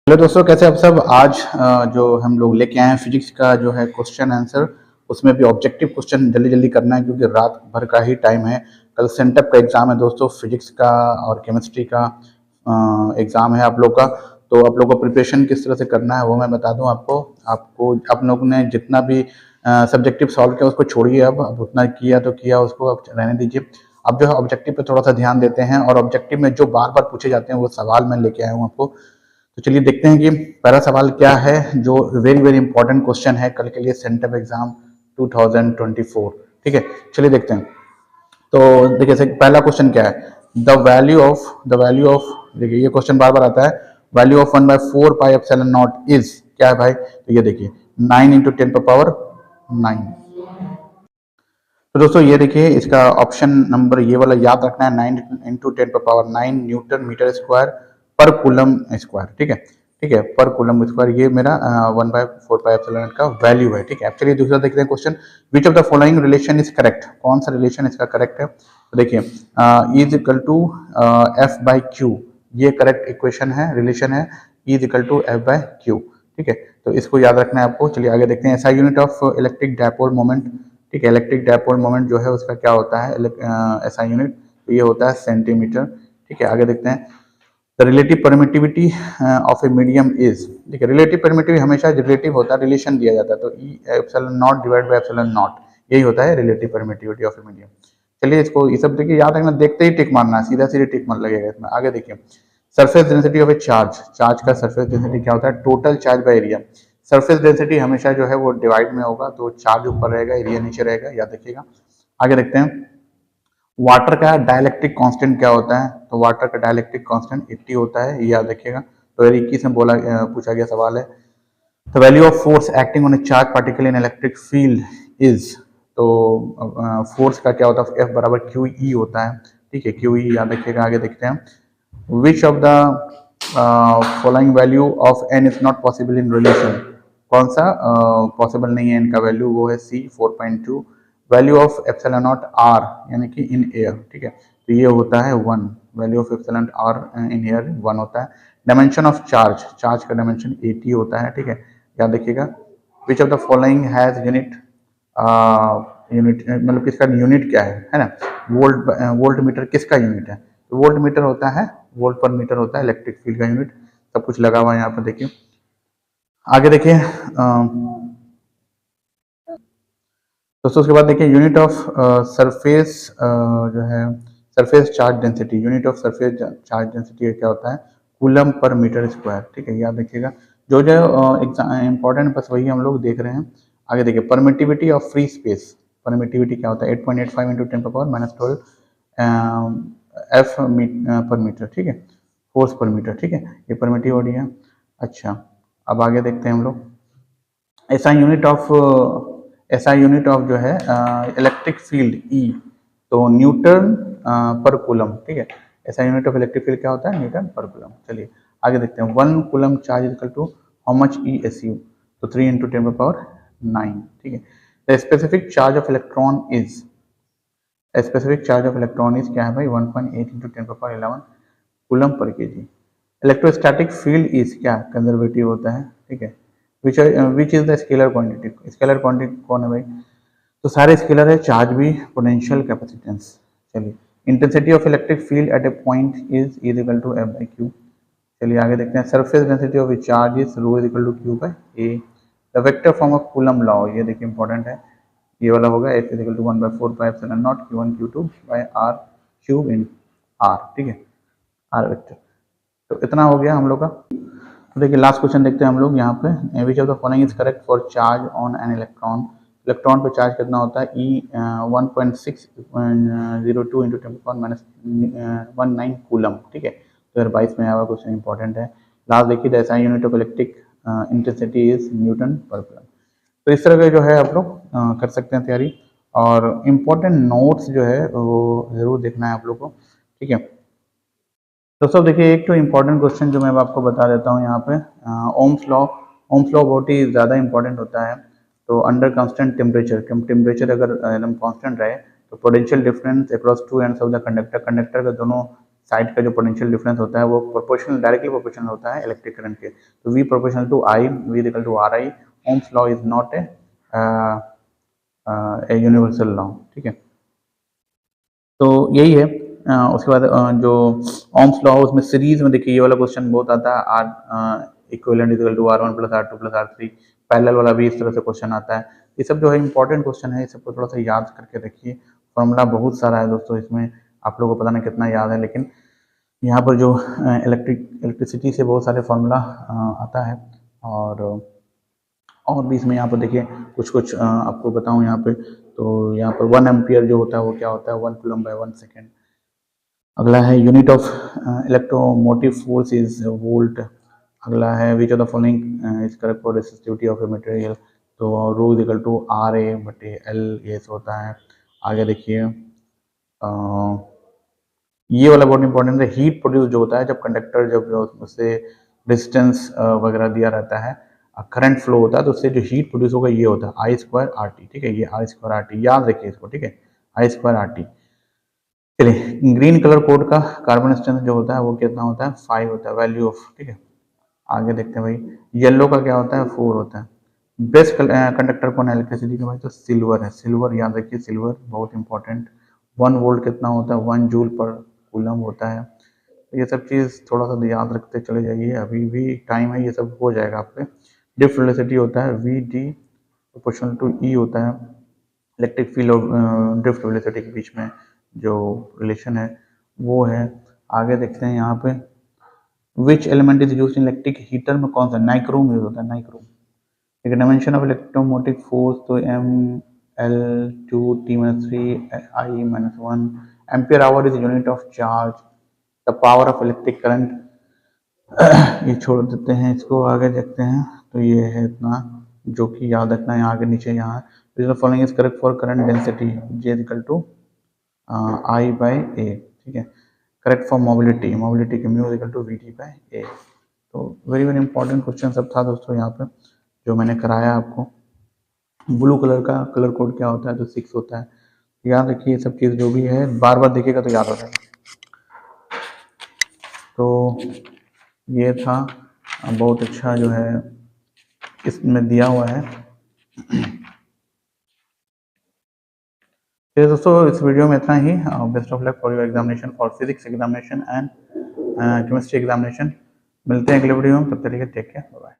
Hello दोस्तों, कैसे आप सब। आज जो हम लोग लेके आए हैं फिजिक्स का जो है क्वेश्चन आंसर, उसमें भी ऑब्जेक्टिव क्वेश्चन जल्दी जल्दी करना है क्योंकि रात भर का ही टाइम है। कल सेंटअप का एग्जाम है दोस्तों, फिजिक्स का और केमिस्ट्री का एग्जाम है आप लोग का। तो आप लोग को प्रिपरेशन किस तरह से करना है वो मैं बता दूं आपको। आपको आप लोग ने जितना भी सब्जेक्टिव सॉल्व किया उसको छोड़िए, अब उतना किया तो किया, उसको अब रहने दीजिए। अब जो है ऑब्जेक्टिव पे थोड़ा सा ध्यान देते हैं, और ऑब्जेक्टिव में जो बार बार पूछे जाते हैं वो सवाल मैं लेके आया हूँ आपको। तो चलिए देखते हैं कि पहला सवाल क्या है, जो वेरी वेरी इंपॉर्टेंट क्वेश्चन है कल के लिए सेंटअप एग्जाम 2024। ठीक है, चलिए देखते हैं। तो देखिए पहला क्वेश्चन क्या है, द वैल्यू ऑफ देखिए ये क्वेश्चन बार बार आता है। Value of 1/4 pi epsilon not is क्या है भाई, तो ये देखिए 9 × 10⁻⁹। तो दोस्तों ये देखिए इसका ऑप्शन नंबर ये वाला याद रखना है, 9 × 10⁻⁹ न्यूटन मीटर स्क्वायर पर कूलम स्क्वायर। ठीक है, पर कूलम स्क्वायर ये मेरा 1/4 पाई एप्सिलॉन का वैल्यू है। ठीक है, एक्चुअली दूसरा देखते हैं question, which of the following relation is correct, कौन सा रिलेशन इसका करेक्ट है। तो देखिए इज इक्वल टू F/Q, ये करेक्ट इक्वेशन है, रिलेशन है, इज इक्वल टू F/Q। ठीक है, तो इसको याद रखना है आपको। चलिए आगे देखते हैं, ऐसा unit of electric dipole moment. ठीक है, इलेक्ट्रिक डायपोल मोमेंट जो है उसका क्या होता है, ऐसा यूनिट, तो ये होता है सेंटीमीटर। ठीक है, आगे देखते हैं, the relative permittivity of a medium is. ठीक है, रिलेटिव परमिटिविटी हमेशा रिलेटिव होता है, रिलेशन दिया जाता है, तो E epsilon naught divide by epsilon naught, यही होता है relative permittivity of a medium. चलिए इसको ये सब देखिए याद रखना, देखते ही टिक मारना, सीधा सीधे टिक मार लगेगा इसमें। आगे देखिए, surface density of a charge, charge का सरफेस डेंसिटी क्या होता है, total charge by area. Surface density हमेशा जो है वो डिवाइड में होगा, तो चार्ज ऊपर रहेगा, एरिया नीचे रहेगा, याद रखिएगा। आगे देखते हैं, वाटर का डाइलेक्ट्रिक कांस्टेंट क्या होता है, तो वाटर का डाइलेक्ट्रिक कांस्टेंट 80 होता है, ये याद रखिएगा। 2021 में पूछा गया सवाल है। The value of force acting on A charge particle in electric field is, तो फोर्स का क्या होता है, F बराबर QE होता है। ठीक है, QE याद रखिएगा। आगे देखते हैं, which of the following value of n is not possible in relation, कौन सा पॉसिबल नहीं है इनका वैल्यू, वो है C 4.2। Value of epsilon not R यानी कि इन एयर। ठीक है, तो ये होता है 1, value of epsilon R in air 1 होता है। डायमेंशन ऑफ चार्ज, चार्ज का डायमेंशन 80 होता है। ठीक है, याद रखिएगा। Which of the following has unit, unit मतलब किसका यूनिट क्या है ना, वोल्ट मीटर किसका यूनिट है, तो वोल्ट मीटर होता है, वोल्ट पर मीटर होता है इलेक्ट्रिक फील्ड का यूनिट। सब कुछ लगा हुआ है यहाँ पर देखिए। आगे देखिए दोस्तों, उसके बाद देखिए यूनिट ऑफ सरफेस जो है surface charge density, unit of surface charge density क्या होता है, कूलम पर मीटर स्क्वायर। ठीक है, याद रखिएगा। जो जो इंपॉर्टेंट बस वही हम लोग देख रहे हैं। आगे देखिए, permittivity of free space, permittivity क्या होता है, 8.85 × 10⁻⁻12 F पर मीटर। ठीक है, फोर्स पर मीटर। ठीक है, ये परमिटिविटी है। अच्छा, अब आगे देखते हैं हम लोग, ऐसा यूनिट ऑफ जो है इलेक्ट्रिक फील्ड E, तो न्यूटन पर कूलम। ठीक है, ऐसा यूनिट ऑफ इलेक्ट्रिक फील्ड क्या होता है, न्यूटन पर कूलम। चलिए आगे देखते हैं, 1 coulomb charge equal to how much ESU, तो 3 × 10⁻⁹। ठीक है, the specific charge of electron is, specific charge of electron is क्या है भाई, 1.8 × 10⁻11 coulomb per KG. Electrostatic field is क्या, कंजर्वेटिव होता है। ठीक है, which is the scalar quantity, scalar quantity कौन है भाई, तो सारे स्केलर है, चार्ज भी, पोटेंशियल, कैपेसिटेंस। चलिए, intensity of electric field eight A point is equal to F/Q। चलिए आगे देखते हैं, surface density of a charge is ρ is equal to Q/A। The vector form of Coulomb law, ये देखिए important है, ये वाला होगा F is equal to 1/4 pi epsilon naught Q1 Q2 by R cube in R। ठीक है, R vector. तो इतना हो गया हम लोग का। तो देखिए लास्ट क्वेश्चन देखते हैं हम लोग यहाँ पे, which of the following is correct for charge on an electron, electron पे चार्ज कितना होता है, E 1.602 × 10⁻⁻19 कूलम। ठीक है, 2022 में आया हुआ क्वेश्चन इंपॉर्टेंट है। लास्ट देखिए, the SI unit of electric intensity is Newton पर कूलम। तो इस तरह के जो है आप लोग कर सकते हैं तैयारी, और इम्पोर्टेंट नोट्स जो है वो ज़रूर देखना है आप लोग को। ठीक है दोस्तों, देखिए एक तो इम्पोर्टेंट क्वेश्चन जो मैं आपको बता देता हूँ यहाँ पे, ओम्स लॉ। ओम्स लॉ बहुत ही ज़्यादा इंपॉर्टेंट होता है। तो अंडर कांस्टेंट टेम्परेचर, अगर एकदम कांस्टेंट रहे, तो potential difference across two ends of the conductor, conductor के दोनों साइड का जो पोटेंशियल डिफरेंस होता है वो प्रोपोर्शनल डायरेक्टली प्रोपोर्शनल होता है इलेक्ट्रिक करंट के। तो V proportional to I, V equal to R I. Ohm's law is not a universal law, ठीक है। तो यही है। उसके बाद जो ओम्स लॉ उसमें सीरीज में देखिए ये वाला क्वेश्चन बहुत आता है, R equivalent equal to R1 plus R2 plus R3। Parallel वाला भी इस तरह से क्वेश्चन आता है। ये सब जो है इंपॉर्टेंट क्वेश्चन है, इस सबको थोड़ा सा याद करके रखिए। फॉर्मूला बहुत सारा है दोस्तों इसमें, आप लोगों को पता नहीं कितना याद है, लेकिन यहाँ पर जो इलेक्ट्रिसिटी से बहुत सारे फॉर्मूला आता है। और भी इसमें यहाँ पर देखिए कुछ कुछ आपको बताऊँ यहाँ पे। तो यहाँ पर 1 एम्पियर जो होता है वो क्या होता है, 1 कूलम बाय 1 सेकेंड। अगला है unit of electromotive force is volt. अगला है which of the following is correct for resistivity of a material. तो रो is equal to R A बटे एल, ये होता है। आगे देखिए ये वाला बहुत इंपॉर्टेंट है। हीट प्रोड्यूस जो होता है जब कंडक्टर जब उससे डिस्टेंस वगैरह दिया रहता है, करंट फ्लो होता है, तो उससे जो हीट प्रोड्यूस होगा ये होता है आई स्क्वायर आर टी, ठीक है। ये आई स्क्वायर आर टी याद रखिए इसको, ठीक है, आई स्क्वायर आर टी। चलिए ग्रीन कलर कोड का कार्बन स्ट्रेंथ जो होता है वो कितना होता है, 5 होता है वैल्यू ऑफ, ठीक है। आगे देखते हैं भाई येलो का क्या होता है, 4 होता है। बेस्ट कंडक्टर कौन है इलेक्ट्रिसिटी का भाई, तो सिल्वर है। सिल्वर याद रखिए, सिल्वर बहुत इंपॉर्टेंट। 1 वोल्ट कितना होता है, 1 जूल पर कूलम होता है। ये सब चीज़ थोड़ा सा याद रखते चले जाइए, अभी भी टाइम है, ये सब हो जाएगा आपके। डिफ्ट वेलोसिटी होता है वी डी प्रोपोर्शनल टू ई होता है इलेक्ट्रिक फील्ड और ड्रिफ्ट वेलोसिटी के बीच में जो रिलेशन है वो है। आगे देखते हैं यहाँ पे which element is use in electric heater में कौन सा, नाइक्रोम यूज होता है, नाइक्रोम। एक डायमेंशन ऑफ इलेक्ट्रोमोटिव फोर्स तो M L two T minus three I minus one. Ampere hour is unit of charge. The power of electric current ये छोड़ देते हैं, इसको आगे देखते हैं। तो ये है इतना जो कि याद रखना है, आगे नीचे यहाँ following is correct for current density J equal to I by A, ठीक है। करेक्ट फॉर मोबिलिटी, मोबिलिटी की mu equal to V T by A. तो वेरी वेरी इंपॉर्टेंट क्वेश्चन सब था दोस्तों यहाँ पे जो मैंने कराया आपको। ब्लू कलर का कलर कोड क्या होता है, तो 6 होता है। याद रखिए सब चीज़ जो भी है, बार बार देखिएगा तो याद हो जाएगा। तो ये था बहुत अच्छा जो है इसमें दिया हुआ है। तो दोस्तों इस वीडियो में इतना ही। Best of luck for your examination, for physics examination and chemistry examination. मिलते हैं अगले वीडियो में, तब तक के लिए टेक केयर, बाय।